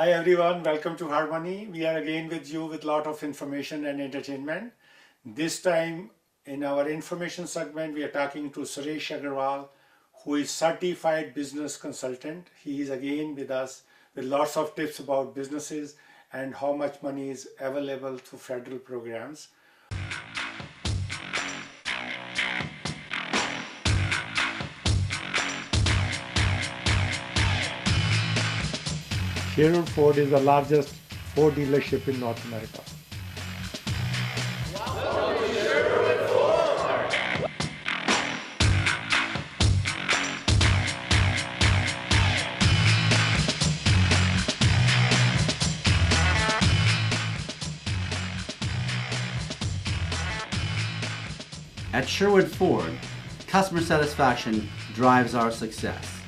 Hi everyone, welcome to Harmony. We are again with you with lot of information and entertainment. This time in our information segment, we are talking to Suresh Agarwal, who is certified business consultant. He is again with us with lots of tips about businesses and how much money is available through federal programs. Sherwood Ford is the largest Ford dealership in North America. At Sherwood Ford, customer satisfaction drives our success.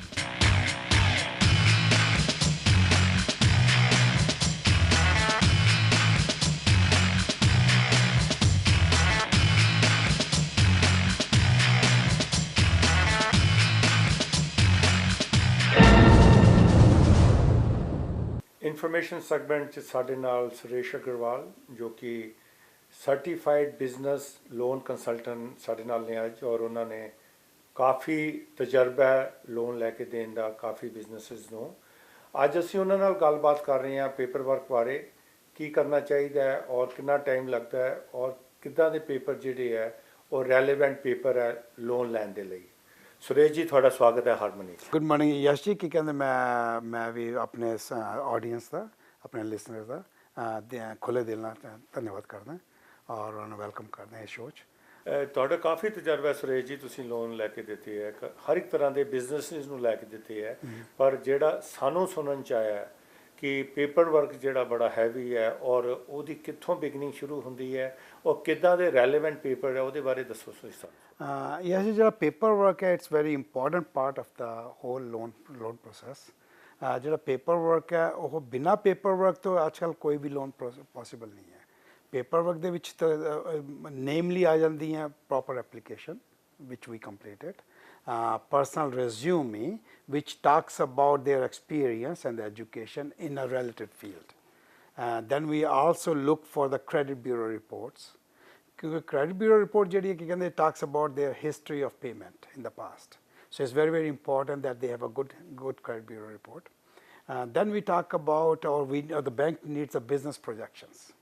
Information segment 'ਚ ਸਾਡੇ ਨਾਲ ਸੁਰੇਸ਼ ਅਗਰਵਾਲ ਜੋ ਕਿ certified business loan consultant ਸਾਡੇ ਨਾਲ ਨੇ ਅੱਜ ਔਰ ਉਹਨਾਂ ਨੇ ਕਾਫੀ ਤਜਰਬਾ ਲੋਨ ਲੈ ਕੇ ਦੇਣ ਦਾ ਕਾਫੀ ਬਿਜ਼ਨਸਿਸ ਨੂੰ ਅੱਜ ਅਸੀਂ ਉਹਨਾਂ ਨਾਲ ਗੱਲਬਾਤ ਕਰ ਰਹੇ ਹਾਂ ਪੇਪਰ ਵਰਕ ਬਾਰੇ ਕੀ ਕਰਨਾ ਚਾਹੀਦਾ ਹੈ ਔਰ ਕਿੰਨਾ ਟਾਈਮ ਲੱਗਦਾ ਹੈ ਔਰ ਕਿੱਦਾਂ ਦੇ ਪੇਪਰ ਜਿਹੜੇ ਹੈ ਉਹ ਰੈਲੇਵੈਂਟ ਪੇਪਰ ਹੈ ਲੋਨ ਲੈਣ ਦੇ ਲਈ ਸੁਰੇਸ਼ ਜੀ ਤੁਹਾਡਾ ਸਵਾਗਤ ਹੈ ਹਾਰਮਨੀ ਗੁੱਡ ਮਾਰਨਿੰਗ ਯਸ਼ ਜੀ ਕੀ ਕਹਿੰਦੇ ਮੈਂ ਵੀ ਆਪਣੇ ਆਡੀਅנס ਦਾ ਆਪਣੇ ਲਿਸਨਰਸ ਦਾ ਖੁੱਲ੍ਹੇ ਦਿਲ ਨਾਲ ਧੰਨਵਾਦ ਕਰਦਾ ਔਰ ਉਹਨਾਂ ਨੂੰ ਵੈਲਕਮ ਕਰਦਾ ਇਸ ਸ਼ੋਅ 'ਚ ਤੁਹਾਡਾ ਕਾਫੀ ਤਜਰਬਾ ਸੁਰੇਸ਼ ਜੀ ਤੁਸੀਂ ਲੋਨ ਲੈ ਕੇ ਦਿੱਤੇ ਹੈ ਹਰ ਇੱਕ ਤਰ੍ਹਾਂ ਦੇ ਬਿਜ਼ਨਸਿਸ ਨੂੰ ਲੈ ਕੇ ਦਿੱਤੇ ਹੈ ਪਰ ਜਿਹੜਾ ਸਾਨੂੰ ਸੁਣਨ 'ਚ ਆਇਆ ਕਿ ਪੇਪਰ ਵਰਕ ਜਿਹੜਾ ਬੜਾ ਹੈਵੀ ਹੈ ਔਰ ਉਹਦੀ ਕਿੱਥੋਂ ਬਿਗਨਿੰਗ ਸ਼ੁਰੂ ਹੁੰਦੀ ਹੈ ਔਰ ਕਿੱਦਾਂ ਦੇ ਰੈਲੇਵੈਂਟ ਪੇਪਰ ਹੈ ਉਹਦੇ ਬਾਰੇ ਦੱਸੋ ਤੁਸੀਂ ਸਾਨੂੰ ਯਸ਼ ਜੀ ਜਿਹੜਾ ਪੇਪਰ ਵਰਕ ਹੈ it's very important part of the whole loan process ਜਿਹੜਾ ਪੇਪਰ ਵਰਕ ਹੈ ਉਹ ਬਿਨਾਂ ਪੇਪਰ ਵਰਕ ਤੋਂ ਅੱਜ ਕੱਲ੍ਹ ਕੋਈ ਵੀ ਲੋਨ ਪੋਸੀਬਲ ਨਹੀਂ ਹੈ ਪੇਪਰ ਵਰਕ ਦੇ ਵਿੱਚ ਤਾਂ ਨੇਮਲੀ ਆ ਜਾਂਦੀਆਂ proper application which we completed, personal resume which talks about their experience and education in a related field. Then we also look for the credit bureau reports. Credit bureau report ਜਿਹੜੀ talks about their history of payment in the past. So it's very, very important that they have a good credit bureau report. Then we talk about, or the bank needs a business projections.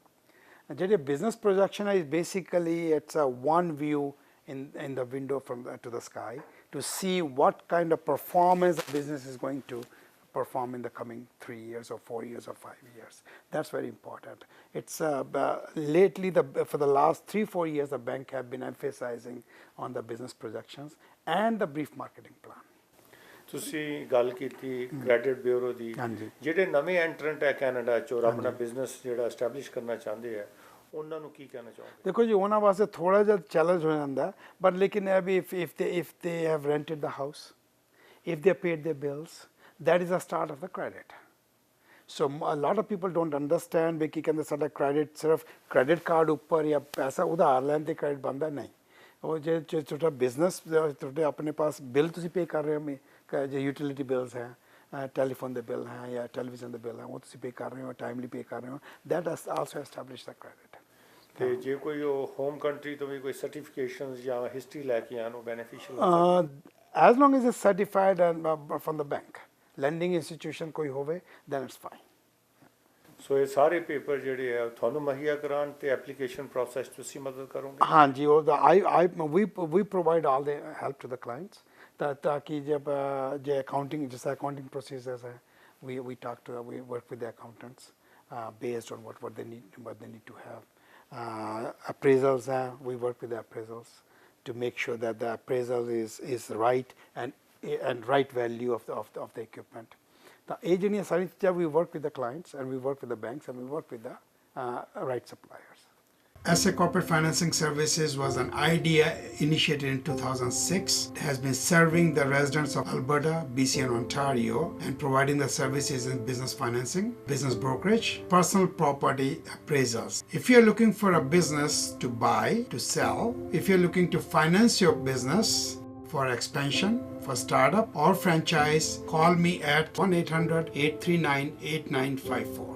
ਜਿਹੜੀ business projection is basically it's a one view in the window to the sky to see what kind of performance the business is going to perform in the coming 3 years or 4 years or 5 years. That's very important. It's lately for the last 3-4 years the bank have been emphasizing on the business projections and the brief marketing plan. ਤੁਸੀਂ ਗੱਲ ਕੀਤੀ credit bureau ਦੀ ਜਿਹੜੇ ਨਵੇਂ entrant ਹੈ Canada 'ਚ ਔਰ ਆਪਣਾ business ਜਿਹੜਾ ਐਸਟੈਬਲਿਸ਼ ਕਰਨਾ ਚਾਹੁੰਦੇ ਆ ਉਹਨਾਂ ਨੂੰ ਕੀ ਕਹਿਣਾ ਚਾਹੋਗੇ ਦੇਖੋ ਜੀ ਉਹਨਾਂ ਵਾਸਤੇ ਥੋੜ੍ਹਾ ਜਿਹਾ ਚੈਲੰਜ ਹੋ ਜਾਂਦਾ ਬਟ ਲੇਕਿਨ ਇਹ ਵੀ if they have rented the house, if they paid their bills, that is the start of the credit. So a lot of people don't understand ਵੀ ਕੀ ਕਹਿੰਦੇ ਸਾਡਾ ਕ੍ਰੈਡਿਟ ਸਿਰਫ ਕ੍ਰੈਡਿਟ ਕਾਰਡ ਉੱਪਰ ਜਾਂ ਪੈਸਾ ਉਧਾਰ ਲੈਣ ਤੇ ਕ੍ਰੈਡਿਟ ਬਣਦਾ ਨਹੀਂ ਉਹ ਜੇ ਤੁਹਾਡਾ ਬਿਜ਼ਨਸ ਤੁਹਾਡੇ ਆਪਣੇ ਪਾਸ ਬਿੱਲ ਤੁਸੀਂ ਪੇ ਕਰ ਰਹੇ ਹੋ ਜੇ ਯੂਟਿਲਿਟੀ ਬਿਲਸ ਹੈ ਟੈਲੀਫੋਨ ਦੇ ਬਿੱਲ ਹੈ ਜਾਂ ਟੈਲੀਵਿਜ਼ਨ ਦੇ ਬਿੱਲ ਹੈ ਉਹ ਤੁਸੀਂ ਪੇ ਕਰ ਰਹੇ ਹੋ ਟਾਈਮਲੀ ਪੇ ਕਰ ਰਹੇ ਹੋ that also establish the credit ਤੇ ਜੇ ਕੋਈ ਉਹ ਹੋਮ ਕੰਟਰੀ ਤੋਂ ਵੀ ਕੋਈ ਸਰਟੀਫਿਕੇਸ਼ਨਸ ਜਾਂ ਹਿਸਟਰੀ ਲੈ ਕੇ ਆਉਣ ਉਹ beneficial as long as it's certified and from the bank lending institution ਕੋਈ ਹੋਵੇ then it's fine. ਸੋ ਇਹ ਸਾਰੇ ਪੇਪਰ ਜਿਹੜੇ ਆ ਤੁਹਾਨੂੰ ਮੁਹੱਈਆ ਕਰਾਉਣ ਤੇ ਐਪਲੀਕੇਸ਼ਨ ਪ੍ਰੋਸੈਸ ਤੁਸੀਂ ਮਦਦ ਕਰੋਗੇ ਹਾਂਜੀ ਉਹ we provide all the help to the clients ताकि जब जो accounting जैसे accounting procedures है we work with the accountants based on what they need to have. Appraisals we work with the appraisals to make sure that the appraisal is right and right value of the equipment. The agent we work with the clients and we work with the banks and we work with the right suppliers. SA Corporate Financing Services was an idea initiated in 2006. It has been serving the residents of Alberta, BC and Ontario and providing the services in business financing, business brokerage, personal property appraisals. If you're looking for a business to buy, to sell, if you're looking to finance your business For expansion, for startup or franchise, call me at 1-800-839-8954.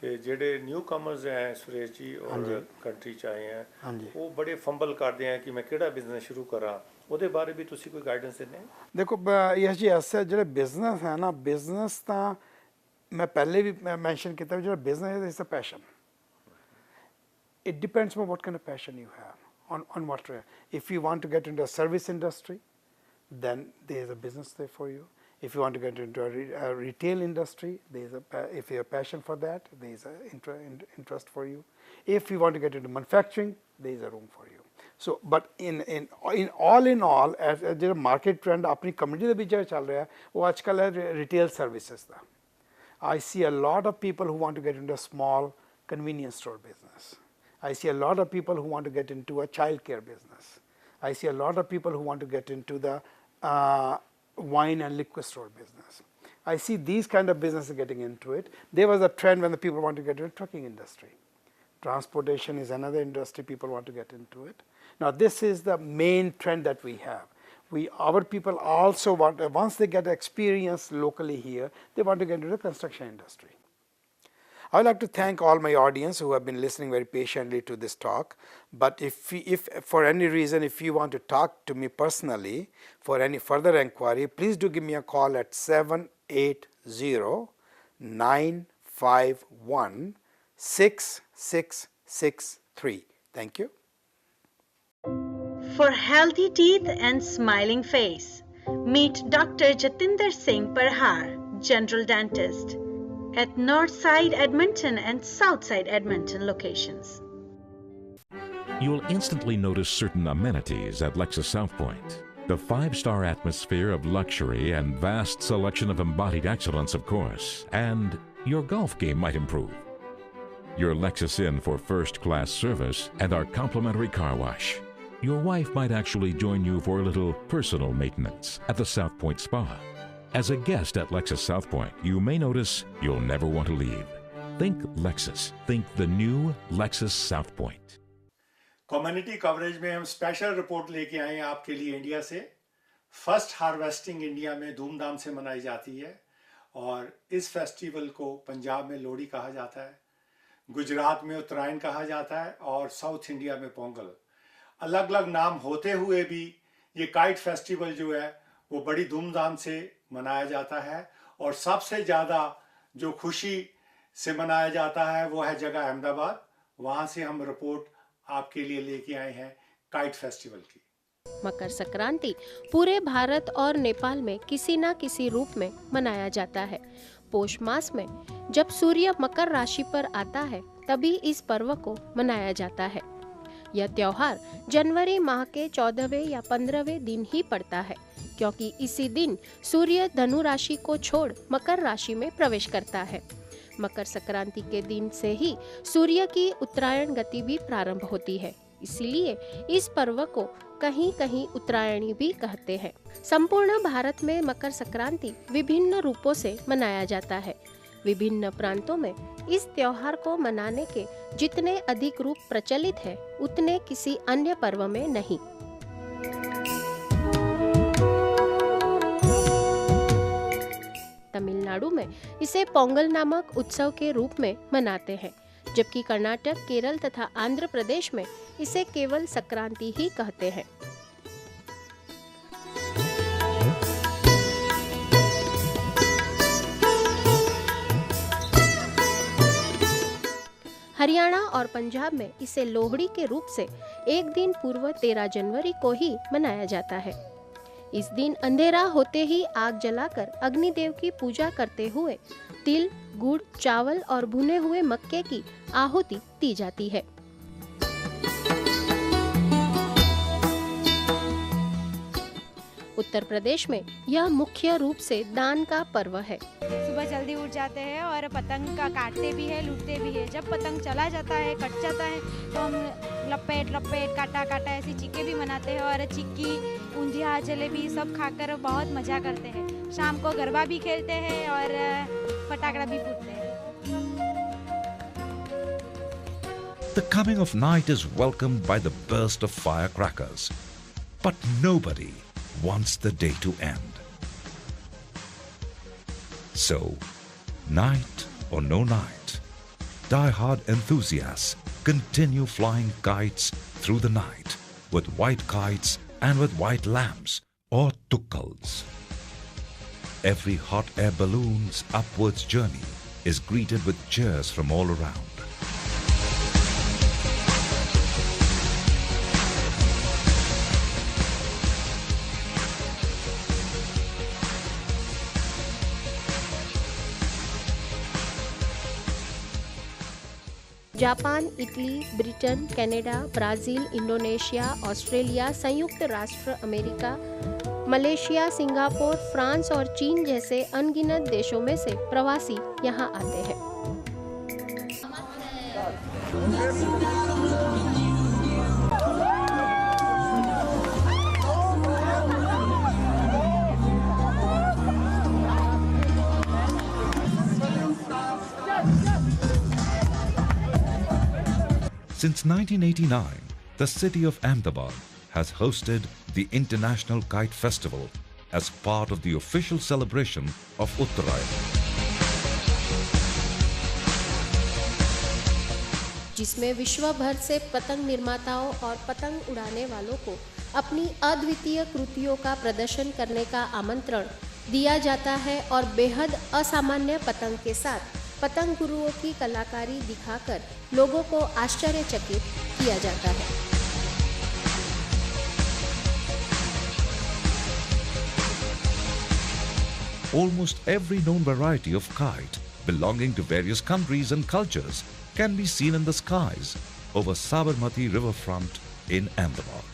ਤੇ ਜਿਹੜੇ new commerce ਹੈ ਸੁਰੇਸ਼ ਜੀ ਔਰ country ਚ ਆਏ ਹੈ ਉਹ ਬੜੇ ਫੰਬਲ ਕਰਦੇ ਆ ਕਿ ਮੈਂ ਕਿਹੜਾ ਬਿਜ਼ਨਸ ਸ਼ੁਰੂ ਕਰਾਂ, ਉਹਦੇ ਬਾਰੇ ਵੀ ਤੁਸੀਂ ਕੋਈ ਗਾਈਡੈਂਸ ਦਿੰਦੇ ਹੋ? ਦੇਖੋ ਯਸ ਜੀ, ਐਸੇ ਜਿਹੜੇ ਬਿਜ਼ਨਸ ਹੈ ਨਾ, ਬਿਜ਼ਨਸ ਤਾਂ ਮੈਂ ਪਹਿਲੇ ਵੀ ਮੈਂਸ਼ਨ ਕੀਤਾ, ਜਿਹੜਾ ਬਿਜ਼ਨਸ ਹੈ it's a passion. It depends on what kind of passion you have, on what. If you want to get into a service industry, then there is a business there for you. If you want to get into a retail industry, there is if you have passion for that, there is a interest for you. If you want to get into manufacturing, there is a room for you. So, but in all, as ਜਿਹੜਾ market trend ਆਪਣੀ community ਦੇ ਵਿੱਚ ਜਿਹੜਾ ਚੱਲ ਰਿਹਾ ਉਹ ਅੱਜ ਕੱਲ੍ਹ ਹੈ retail services the. I see a lot of people who want to get into a small convenience store business. I see a lot of people who want to get into a childcare business. I see a lot of people who want to get into the wine and liquor store business. I see these kind of businesses getting into it. There was a trend when the people want to get into the trucking industry. Transportation is another industry people want to get into it. Now this is the main trend that we have. Our people also want, once they get experience locally here, they want to get into the construction industry. I would like to thank all my audience who have been listening very patiently to this talk. But if for any reason, if you want to talk to me personally for any further inquiry, please do give me a call at 780-951-6663. Thank you. For healthy teeth and smiling face, meet Dr. Jatinder Singh Parhar, General Dentist, at Northside Edmonton and Southside Edmonton locations. You'll instantly notice certain amenities at Lexus South Point. The 5-star atmosphere of luxury and vast selection of embodied excellence, of course. And your golf game might improve. Your Lexus Inn for first-class service and our complimentary car wash. Your wife might actually join you for a little personal maintenance at the South Point Spa. As a guest at Lexus South Point, you may notice you'll never want to leave. Think Lexus. Think the new Lexus South Point. Community coverage में हम special report लेके आए हैं आपके लिए India से. First harvesting India में धूमधाम से मनाई जाती है और इस फेस्टिवल को पंजाब में लोहड़ी कहा जाता है, गुजरात में उत्तरायण कहा जाता है और साउथ इंडिया में पोंगल. अलग अलग नाम होते हुए भी ये काइट फेस्टिवल जो है वो बड़ी धूमधाम से मनाया जाता है और सबसे ज़्यादा जो खुशी से मनाया जाता है वो है जगह अहमदाबाद. वहाँ से हम रिपोर्ट आपके लिए लेके आए हैं काइट फेस्टिवल की. मकर संक्रांति पूरे भारत और नेपाल में किसी न किसी रूप में मनाया जाता है. पौष मास में जब सूर्य मकर राशि पर आता है तभी इस पर्व को मनाया जाता है. यह त्योहार जनवरी माह के 14वें या 15वें दिन ही पड़ता है क्योंकि इसी दिन सूर्य धनु राशि को छोड़ मकर राशि में प्रवेश करता है. मकर संक्रांति के दिन से ही सूर्य की उत्तरायण गति भी प्रारंभ होती है, इसीलिए इस पर्व को कहीं कहीं उत्तरायणी भी कहते हैं. संपूर्ण भारत में मकर संक्रांति विभिन्न रूपों से मनाया जाता है. विभिन्न प्रांतों में इस त्योहार को मनाने के जितने अधिक रूप प्रचलित है उतने किसी अन्य पर्व में नहीं. तमिलनाडु में इसे पोंगल नामक उत्सव के रूप में मनाते हैं, जबकि कर्नाटक, केरल तथा आंध्र प्रदेश में इसे केवल संक्रांति ही कहते हैं. हरियाणा और पंजाब में इसे लोहड़ी के रूप से एक दिन पूर्व 13 जनवरी को ही मनाया जाता है. इस दिन अंधेरा होते ही आग जलाकर अग्निदेव की पूजा करते हुए तिल, गुड़, चावल और भुने हुए मक्के की आहुति दी जाती है. उत्तर प्रदेश में यह मुख्य रूप से दान का पर्व है. सुबह जल्दी उठ जाते हैं और पतंग का काटते भी है, लूटते भी है. जब पतंग चला जाता है, कट जाता है, तो हम लपेट काटा ऐसी चिक्के भी मनाते हैं और चिक्की, ऊंधिया, जलेबी सब खाकर बहुत मजा करते हैं. शाम को गरबा भी खेलते हैं और फटाकड़ा भी फूटते हैं. The coming of night is welcomed by the burst of firecrackers. But nobody wants the day to end. So, night or no night, die-hard enthusiasts continue flying kites through the night with white kites and with white lamps or tukkals. Every hot air balloon's upwards journey is greeted with cheers from all around. Japan, Italy, Britain, Canada, Brazil, Indonesia, Australia, संयुक्त राष्ट्र America, Malaysia, Singapore, France और चीन जैसे अनगिनत देशों में से प्रवासी यहाँ आते हैं। Since 1989, the city of Ahmedabad has hosted the International Kite Festival as part of the official celebration of Uttarayan. जिसमें विश्व भर से पतंग निर्माताओं और पतंग उड़ाने वालों को अपनी अद्वितीय कृतियों का प्रदर्शन करने का आमंत्रण दिया जाता है और बेहद असामान्य पतंग के साथ पतंग गुरुओं की कलाकारी दिखाकर लोगों को आश्चर्यचकित किया जाता है। Almost every known variety of kite belonging to various countries and cultures can be seen in the skies over Sabarmati riverfront in Ahmedabad.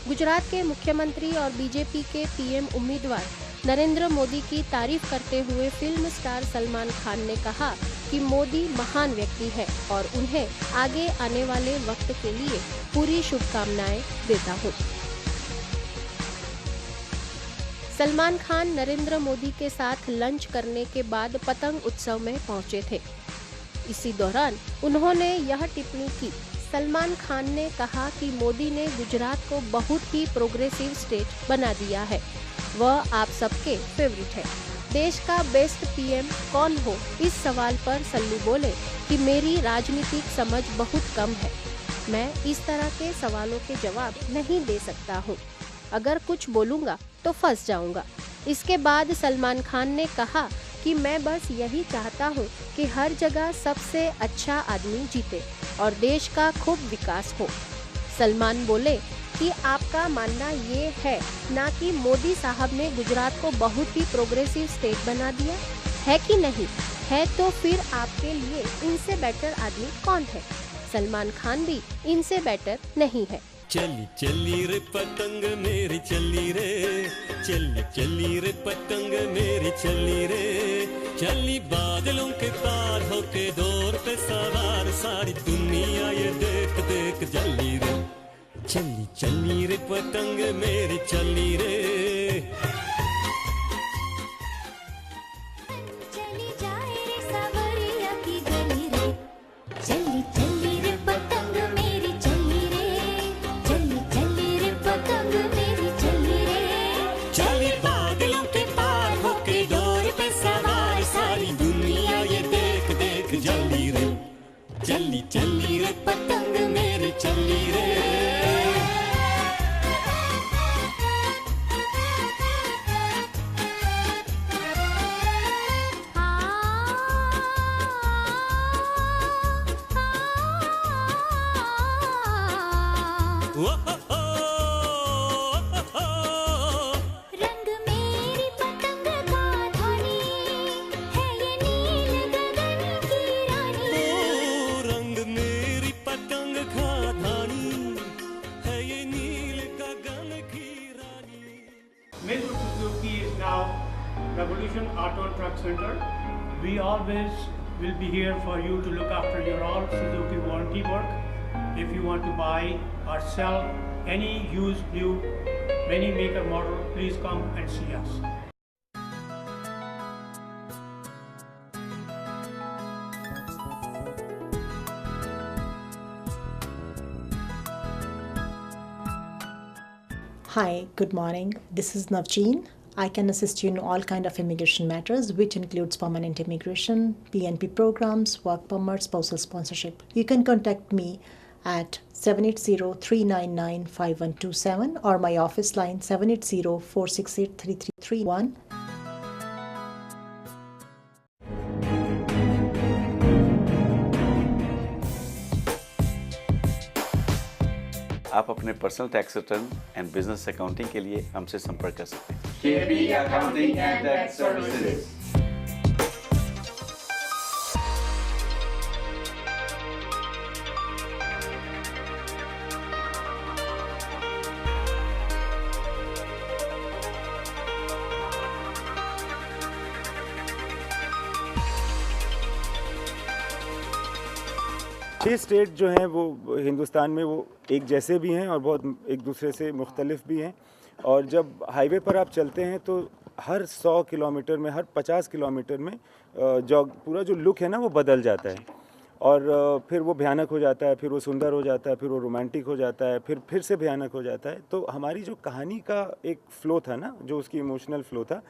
Gujarat के मुख्यमंत्री और बीजेपी के पीएम उम्मीदवार नरेंद्र मोदी की तारीफ करते हुए फिल्म स्टार सलमान खान ने कहा कि मोदी महान व्यक्ति है और उन्हें आगे आने वाले वक्त के लिए पूरी शुभकामनाएं देता हूं। सलमान खान नरेंद्र मोदी के साथ लंच करने के बाद पतंग उत्सव में पहुंचे थे। इसी दौरान उन्होंने यह टिप्पणी की। सलमान खान ने कहा कि मोदी ने गुजरात को बहुत ही प्रोग्रेसिव स्टेट बना दिया है। वह आप सबके फेवरेट है। देश का बेस्ट पीएम कौन हो, इस सवाल पर सल्लू बोले कि मेरी राजनीतिक समझ बहुत कम है, मैं इस तरह के सवालों के जवाब नहीं दे सकता हूँ। अगर कुछ बोलूँगा तो फंस जाऊँगा। इसके बाद सलमान खान ने कहा कि मैं बस यही चाहता हूँ कि हर जगह सबसे अच्छा आदमी जीते और देश का खूब विकास हो। सलमान बोले कि आपका मानना ये है ना कि मोदी साहब ने गुजरात को बहुत ही प्रोग्रेसिव स्टेट बना दिया है कि नहीं है, तो फिर आपके लिए इनसे बेटर आदमी कौन है? सलमान खान भी इनसे बेटर नहीं है। चली चली रे पतंग मेरी चली रे, चली चली रे पतंग मेरी चली रे, चली बादलों के पार होके दौर पे सवार, सारी दुनिया ये देख देख जली रे। चली चली रे पतंग मेरी चली रे। चली जाए रे सावरिया की गली रे, चली चली रे पतंग मेरी चली रे, रंग मेरी पतंग का धनी है ये नील गगन की रानी रंग मेरी पतंग का धानी है ये नील गगन की रानी। Mitsubishi Suzuki is now Revolution Auto Truck Center. We always will be here for you to look after your all Suzuki warranty work. If you want to buy or sell any used new any maker model, please come and see us. Hi, good morning. This is Navjeen. I can assist you in all kind of immigration matters, which includes permanent immigration, PNP programs, work permit, spousal sponsorship. You can contact me at 780-399-5127 or my office line 780-468-3331. आप अपने personal tax return and business accounting के लिए हमसे संपर्क कर सकते हैं। KB Accounting and Tax Services. छह स्टेट जो हैं वो हिंदुस्तान में वो एक जैसे भी हैं और बहुत एक दूसरे से मुख्तलिफ भी हैं। और जब हाईवे पर आप चलते हैं तो हर 100 किलोमीटर में, हर 50 किलोमीटर में पूरा जो लुक है ना वो बदल जाता है और फिर वो भयानक हो जाता है, फिर वो सुंदर हो जाता है, फिर वो रोमांटिक हो जाता है, फिर से भयानक हो जाता है। तो हमारी जो कहानी का एक फ़्लो था ना, जो उसकी इमोशनल फ़्लो था,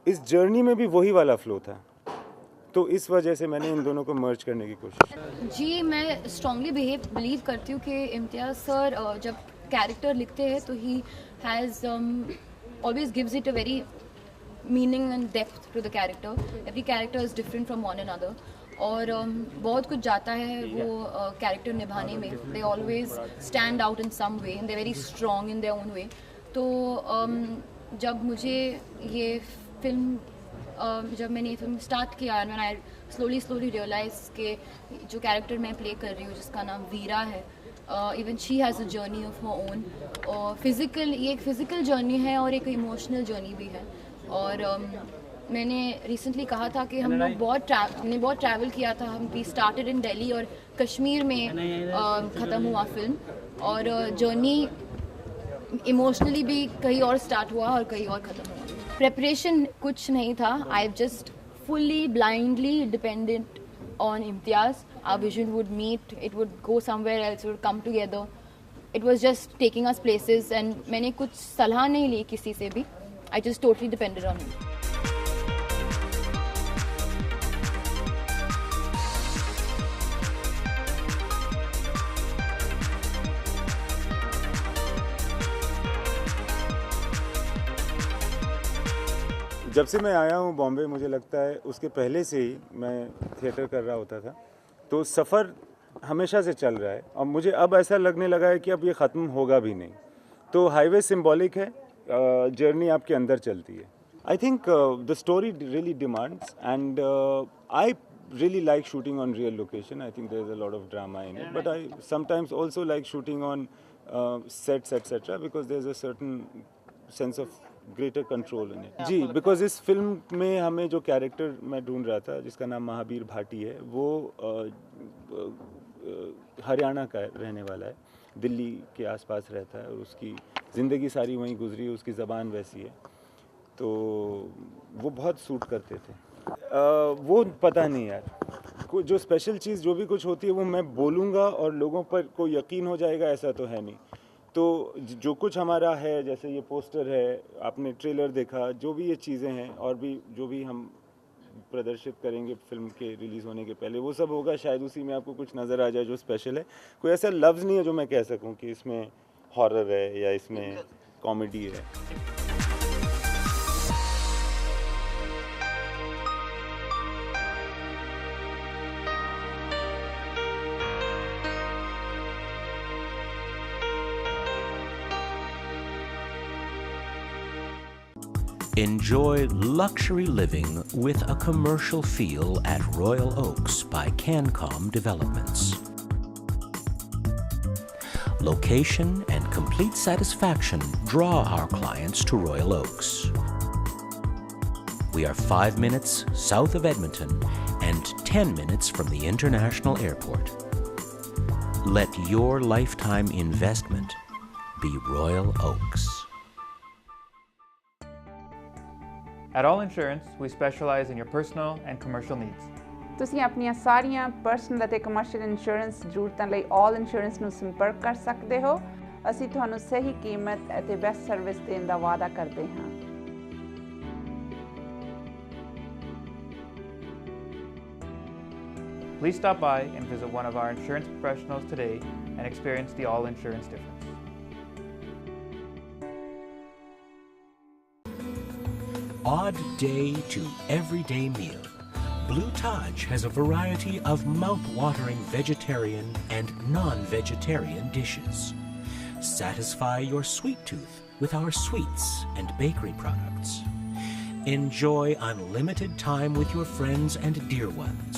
इस जर्नी में भी वही वाला फ़्लो था। तो इस वजह से मैंने इन दोनों को मर्ज करने की कोशिश की। जी, मैं स्ट्रांगली बिलीव करती हूँ कि इम्तियाज़ सर जब कैरेक्टर लिखते हैं तो he has always gives it a very meaning and depth to the character. Every character is different from one another और बहुत कुछ जाता है वो कैरेक्टर निभाने में. They always stand out in some way and they very strong in their own way. तो जब मुझे ये फिल्म जब मैंने ये फिल्म स्टार्ट किया एंड आई स्लोली रियलाइज के जो कैरेक्टर मैं प्ले कर रही हूँ जिसका नाम वीरा है, even she has a journey of her own. ये एक फ़िज़िकल जर्नी है और एक इमोशनल जर्नी भी है. और मैंने रिसेंटली कहा था कि हम लोग बहुत ट्रैवल किया था. वी स्टार्टेड इन दिल्ली और कश्मीर में ख़त्म हुआ फिल्म. और जर्नी इमोशनली भी कहीं और स्टार्ट हुआ और कहीं और ख़त्म हुआ. प्रेपरेशन कुछ नहीं था. I just fully blindly dependent on Imtiaz. Our vision would meet, it would go somewhere else, it would come together. It was just taking us places and मैंने कुछ सलाह नहीं ली किसी से भी. I just totally depended on him. जब से मैं आया हूँ बॉम्बे, मुझे लगता है उसके पहले से ही मैं थिएटर कर रहा होता था. तो सफ़र हमेशा से चल रहा है और मुझे अब ऐसा लगने लगा है कि अब ये ख़त्म होगा भी नहीं. तो हाईवे सिंबॉलिक है, जर्नी आपके अंदर चलती है. I think the story really demands and I really like shooting on real location. I think there's a lot of drama in it, but I sometimes also like shooting on sets etc. because there's a certain sense of greater control in it. जी, because इस film में हमें जो character मैं ढूंढ रहा था जिसका नाम महावीर भाटी है, वो हरियाणा का रहने वाला है, दिल्ली के आसपास रहता है और उसकी ज़िंदगी सारी वहीं गुजरी है, उसकी ज़बान वैसी है. तो वो बहुत सूट करते थे. वो पता नहीं यार, जो स्पेशल चीज़ जो भी कुछ होती है वो मैं बोलूँगा और लोगों पर को यकीन हो जाएगा, ऐसा तो है नहीं. तो जो कुछ हमारा है, जैसे ये पोस्टर है, आपने ट्रेलर देखा, जो भी ये चीज़ें हैं और भी जो भी हम प्रदर्शित करेंगे फिल्म के रिलीज़ होने के पहले, वो सब होगा. शायद उसी में आपको कुछ नज़र आ जाए जो स्पेशल है. कोई ऐसा लफ्ज़ नहीं है जो मैं कह सकूं कि इसमें हॉरर है या इसमें कॉमेडी है. Enjoy luxury living with a commercial feel at Royal Oaks by Cancom Developments. Location and complete satisfaction draw our clients to Royal Oaks. We are 5 minutes south of Edmonton and 10 minutes from the international airport. Let your lifetime investment be Royal Oaks. At All Insurance, we specialize in your personal and commercial needs. ਤੁਸੀਂ ਆਪਣੀਆਂ ਸਾਰੀਆਂ personal ਅਤੇ commercial insurance ਜ਼ਰੂਰਤਾਂ ਲਈ ਆਲ insurance ਨੂੰ ਸੰਪਰਕ ਕਰ ਸਕਦੇ ਹੋ। ਅਸੀਂ ਤੁਹਾਨੂੰ ਸਹੀ ਕੀਮਤ ਅਤੇ ਬੈਸਟ ਸਰਵਿਸ ਦੇਣ ਦਾ ਵਾਅਦਾ ਕਰਦੇ ਹਾਂ। Please stop by and visit one of our insurance professionals today and experience the All Insurance difference. Odd day to everyday meal. Blue Taj has a variety of mouth-watering vegetarian and non-vegetarian dishes. Satisfy your sweet tooth with our sweets and bakery products. Enjoy unlimited time with your friends and dear ones.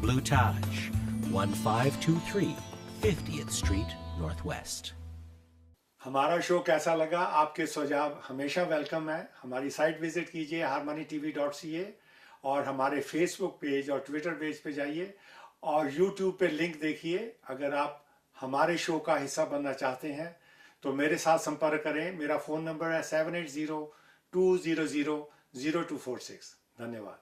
Blue Taj, 1523 50th Street Northwest. हमारा show कैसा लगा? आपके सुझाव हमेशा welcome है। हमारी site visit कीजिए harmonytv.ca और हमारे फेसबुक पेज और ट्विटर पेज पे जाइए और यूट्यूब पे लिंक देखिए। अगर आप हमारे शो का हिस्सा बनना चाहते हैं तो मेरे साथ संपर्क करें। मेरा फ़ोन नंबर है 7802000246। धन्यवाद।